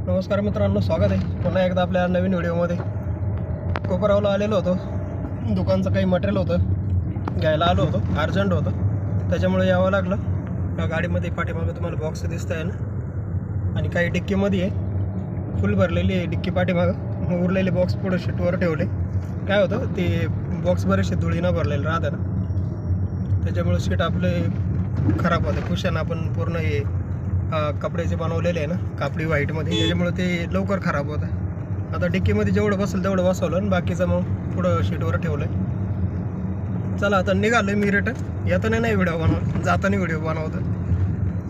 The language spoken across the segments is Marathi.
नमस्कार मित्रांनो, स्वागत आहे पुन्हा एकदा आपल्या नवीन व्हिडिओमध्ये. कोपरावला आलेलो होतो. दुकानचं काही मटेरियल होतं, घ्यायला आलो होतो. अर्जंट होतं, त्याच्यामुळे यावं लागलं. गाडीमध्ये पाठीमागं तुम्हाला बॉक्स दिसत आहे ना, आणि काही डिक्कीमध्ये आहे, फुल भरलेली आहे डिक्की पाठीमागं. उरलेले बॉक्स पुढे शीटवर ठेवले. काय होतं ते बॉक्स बरेचसे धुळीनं भरलेले राहतं ना, त्याच्यामुळे शीट आपले खराब होते. कुशन आपण पूर्ण हे कपड्याचे बनवलेले आहे ना, कापडी व्हाईटमध्ये, त्याच्यामुळे ते लवकर खराब होतं. आता डिक्कीमध्ये जेवढं बसेल तेवढं बसवलं आणि बाकीचं मग पुढं शीटवर ठेवलं आहे. चला आता निघालो मी रिटर्न. येताना नाही व्हिडिओ बनवत, जाताना व्हिडिओ बनवतो.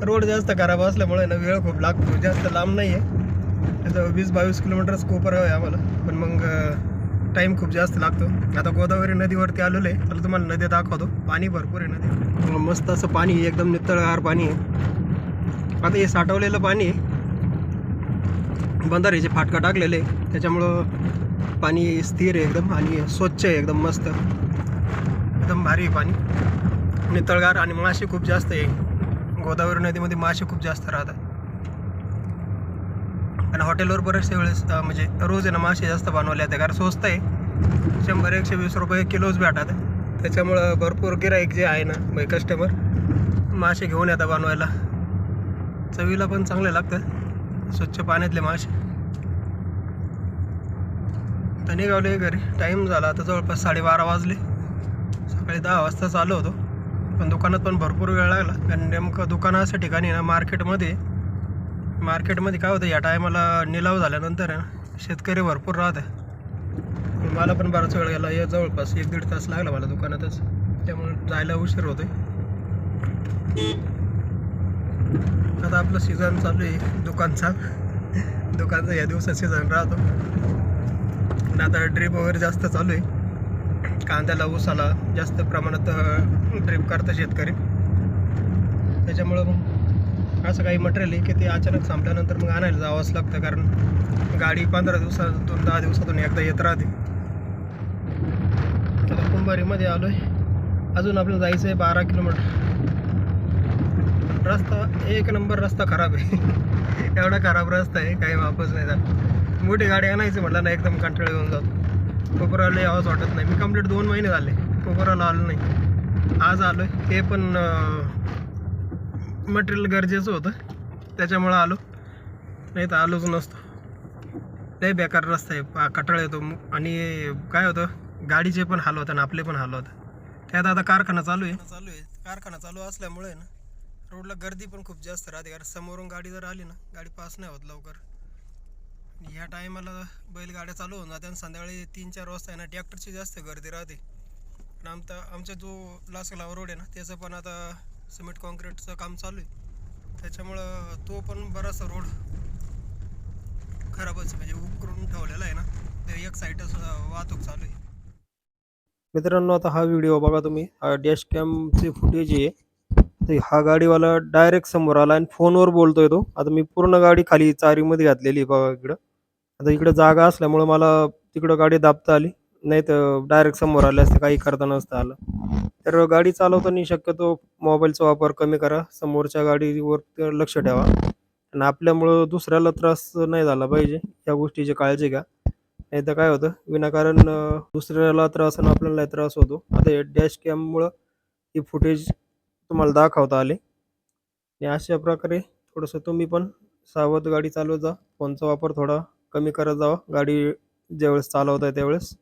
रोड जास्त खराब असल्यामुळे ना वेळ खूप लागतो. जास्त लांब नाही आहे, त्याचं 20-22 किलोमीटरच कोपराव आहे आम्हाला, पण मग टाईम खूप जास्त लागतो. आता गोदावरी नदीवरती आलेलो आहे. मला तुम्हाला नदी दाखवतो. पाणी भरपूर आहे नदी, मस्त असं पाणी, एकदम नितळगार पाणी आहे. आता हे साठवलेलं पाणी बंधाऱ्याचे फाटका टाकलेले, त्याच्यामुळं पाणी स्थिर आहे एकदम आणि स्वच्छ आहे, एकदम मस्त, एकदम भारी आहे पाणी, नितळगार. आणि मासे खूप जास्त आहे. गोदावरी नदीमध्ये मासे खूप जास्त राहतात. आणि हॉटेलवर बरेचसे वेळेस म्हणजे रोज आहे ना मासे जास्त बनवले जाते, कारण स्वस्त आहे. 100-120 रुपये किलोच भेटतात. त्याच्यामुळं भरपूर गिराईक जे आहे ना, कस्टमर मासे घेऊन येतात बनवायला. चवीला पण चांगले लागतात, स्वच्छ पाण्यातले मासे. तर निघाले घरी. टाईम झाला आता जवळपास 12:30 वाजले. सकाळी 10 वाजता चालू होतो, पण दुकानात पण भरपूर वेळ लागला. कारण नेमकं दुकानं असं ठिकाणी ना मार्केटमध्ये काय होतं, या टायमाला निलाव झाल्यानंतर शेतकरी भरपूर राहते. मला पण बराच वेळ गेला, या जवळपास 1-1.5 तास लागला मला दुकानातच, त्यामुळे जायला उशीर होतोय. आता आपलं सीझन चालू आहे दुकानचा या दिवसात सीझन राहतो. आणि आता ड्रीप वगैरे जास्त चालू आहे. कांद्याला, ऊसाला जास्त प्रमाणात ड्रीप करतं शेतकरी. त्याच्यामुळं मग असं काही मटेरियल आहे की ते अचानक संपल्यानंतर मग आणायला जावंच लागतं, कारण गाडी 15 दिवसातून 10 दिवसातून एकदा येत राहते. आता कुंभारीमध्ये आलो आहे. अजून आपल्याला जायचं आहे 12 किलोमीटर. रस्ता एक नंबर, रस्ता खराब आहे. एवढा खराब रस्ता आहे, काही वापस नाही जात. मोठी गाडी आणायची म्हटलं ना, एकदम कंटाळा येऊन जातो. कोपराला यावंच वाटत नाही. मी कंप्लीट 2 महिने झाले कोपराला आलो नाही. आज आलो आहे, ते पण मटेरियल गरजेचं होतं त्याच्यामुळं आलो, नाही तर आलोच नसतो. लय बेकार रस्ता आहे, कंटाळा येतो. आणि काय होतं, गाडीचे पण हाल होतं आणि आपले पण हाल होतं. त्यात आता कारखाना चालू आहे. कारखाना चालू असल्यामुळे ना रोडला गर्दी पण खूप जास्त राहते, कारण समोरून गाडी जर आली ना, गाडी पास नाही होत लवकर. ह्या टायमाला बैलगाड्या चालू होऊन जाते आणि संध्याकाळी 3-4 वाजता आहे ना ट्रॅक्टरची जास्त गर्दी राहते. आणि आमचा जो लासगाव रोड आहे ना, त्याचं पण आता सिमेंट कॉन्क्रीटचं काम चालू आहे, त्याच्यामुळं तो पण बराचसा रोड खराबच, म्हणजे उकरून ठेवलेला आहे ना, ते एक साईडच वाहतूक चालू आहे. मित्रांनो, आता हा व्हिडिओ बघा तुम्ही, हा डॅश कॅमची फुटेज आहे. हा गाडीवाला डायरेक्ट समोर आला आणि फोनवर बोलतोय तो. आता मी पूर्ण गाडी खाली चारीमध्ये घातलेली बघा इकडं. आता इकडं जागा असल्यामुळं मला तिकडं गाडी दाबता आली, नाही तर डायरेक्ट समोर आले असते, काही करता नसतं आलं. तर गाडी चालवताना शक्यतो मोबाईलचा वापर कमी करा, समोरच्या गाडीवर लक्ष ठेवा, आणि आपल्यामुळं दुसऱ्याला त्रास नाही झाला पाहिजे, या गोष्टीची काळजी घ्या. नाही तर काय होतं, विनाकारण दुसऱ्याला त्रास आणि आपल्याला त्रास होतो. आता हे डॅश कॅममुळं ही फुटेज तुम्हाला दाखवता आले. आणि अशा प्रकारे थोडंसं तुम्ही पण सावध गाडी चालवत जा. फोनचा वापर थोडा कमी करत जावा गाडी ज्यावेळेस चालवताय त्यावेळेस.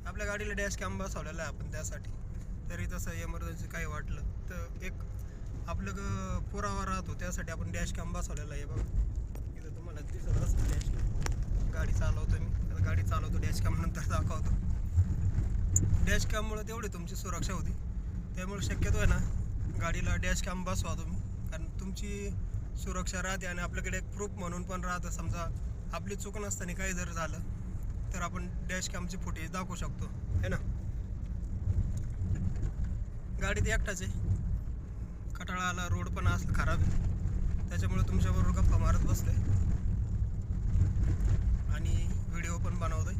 आपल्या गाडीला डॅश कॅम बसवलेला आहे आपण त्यासाठी, तरी तसं इमर्जन्सी काही वाटलं तर एक आपलं पुरावा राहतो, त्यासाठी आपण डॅश कॅम बसवलेला आहे. बघा इथं तुम्हाला दिसत असतं डॅश कॅम. गाडी चालवतो मी, आता गाडी चालवतो, डॅश कॅम नंतर दाखवतो. डॅश कॅममुळे तेवढी तुमची सुरक्षा होती, त्यामुळे शक्यतो आहे ना गाडीला डॅश कॅम बसवा तुम्ही, कारण तुमची सुरक्षा राहते आणि आपल्याकडे एक प्रूफ म्हणून पण राहतं. समजा आपली चूक नसताना काही जर झालं तर आपण डॅश कॅमची फुटेज दाखवू शकतो, है ना. गाडीत एकटाच आहे, कटाळा आला, रोड पण असं खराब आहे, त्याच्यामुळे तुमच्याबरोबर गप्पा मारत बसतोय आणि व्हिडिओ पण बनवतोय.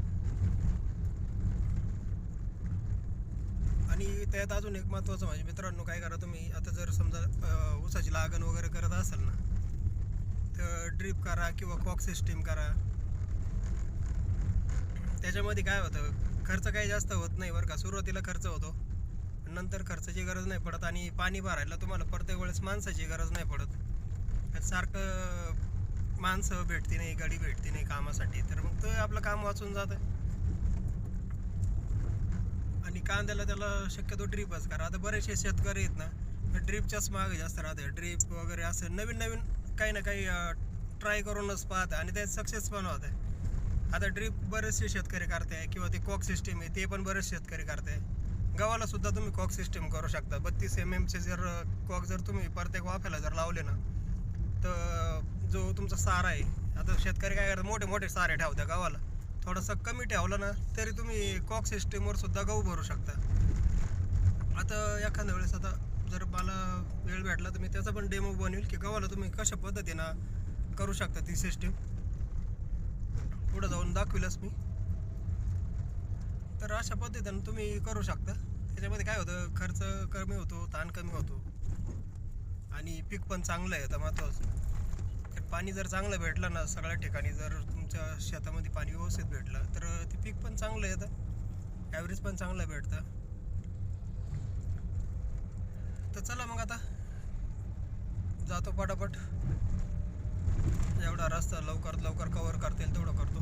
आणि त्यात अजून एक महत्त्वाचं म्हणजे मित्रांनो, काय करा तुम्ही, आता जर समजा ऊसाची लागण वगैरे करत असाल ना, ड्रीप करा किंवा कॉक सिस्टीम करा. त्याच्यामध्ये काय होतं, खर्च काही जास्त होत नाही बरं का. सुरुवातीला खर्च होतो, नंतर खर्चाची गरज नाही पडत. आणि पाणी भरायला तुम्हाला प्रत्येक वेळेस माणसाची गरज नाही पडत. सारखं माणसं भेटती नाही, गाडी भेटती नाही कामासाठी, तर मग ते आपलं काम वाचून जातं. आणि कांद्याला त्याला शक्यतो ड्रीपच करा. आता बरेचसे शेतकरी आहेत ना, ड्रीपच्याच मागे जास्त राहते. ड्रीप वगैरे असं नवीन नवीन काही ना काही ट्राय करूनच पाहतं आणि त्यात सक्सेस पण होतं. आता ड्रीप बरेचसे शेतकरी करते किंवा ते कॉक सिस्टीम आहे ते पण बरेच शेतकरी करते. गव्हाला सुद्धा तुम्ही कॉक सिस्टीम करू शकता. 32 mm जर कॉक जर तुम्ही प्रत्येक वाफ्याला जर लावले ना, तर जो तुमचा सारा आहे, आता शेतकरी काय करतात, मोठे मोठे सारे ठेवतात गव्हाला. थोडंसं कमी ठेवलं ना तरी तुम्ही कॉक सिस्टीमवर सुद्धा गहू भरू शकता. आता एखाद्या वेळेस आता जर मला वेळ भेटला तर मी त्याचा पण डेमो बनवेल की गव्हाला तुम्ही कशा पद्धतीनं करू शकता ती सिस्टीम. पुढं जाऊन दाखविलंच मी. तर अशा पद्धतीनं तुम्ही करू शकता. त्याच्यामध्ये काय होतं, खर्च कमी होतो, ताण कमी होतो आणि पीक पण चांगलं आहे. तर महत्त्वाचं तर पाणी जर चांगलं भेटलं ना सगळ्या ठिकाणी, जर तुमच्या शेतामध्ये पाणी व्यवस्थित भेटलं तर ते पीक पण चांगलं येतं, ॲव्हरेज पण चांगलं भेटतं. तर चला मग आता जातो पटापट. एवढा रस्ता लवकरात लवकर कवर करता येईल तेवढं करतो.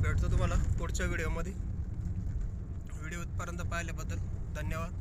भेटतो तुम्हाला पुढच्या व्हिडिओमध्ये. व्हिडिओपर्यंत पाहिल्याबद्दल धन्यवाद.